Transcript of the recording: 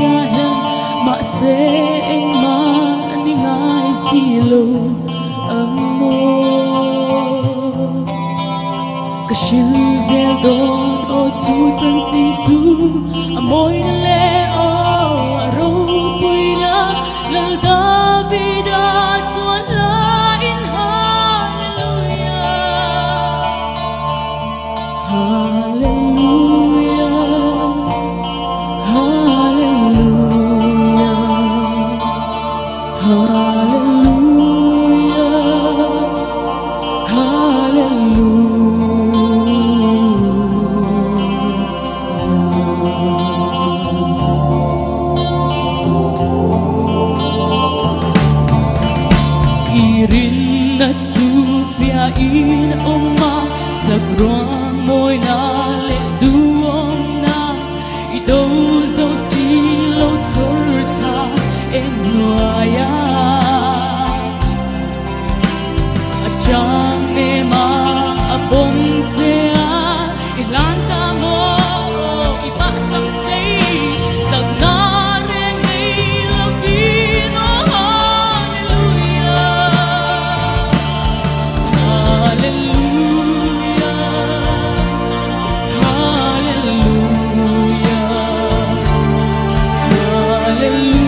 dalam mak seeng ma ningai silo amor kashin zel don o chu chan ching chu amoi na le o ro pui na lal da vida chuan la in hallelujah hallelujah hallelujah hallelujah irin na chu fia in oma sagruang môi na lệ duong na i đâu zo si lo thur tha en noaya a chang ne ma a bom che a i lan ta mo i ba sam sei tag na reng nei la vi no hallelujah hallelujah hallelujah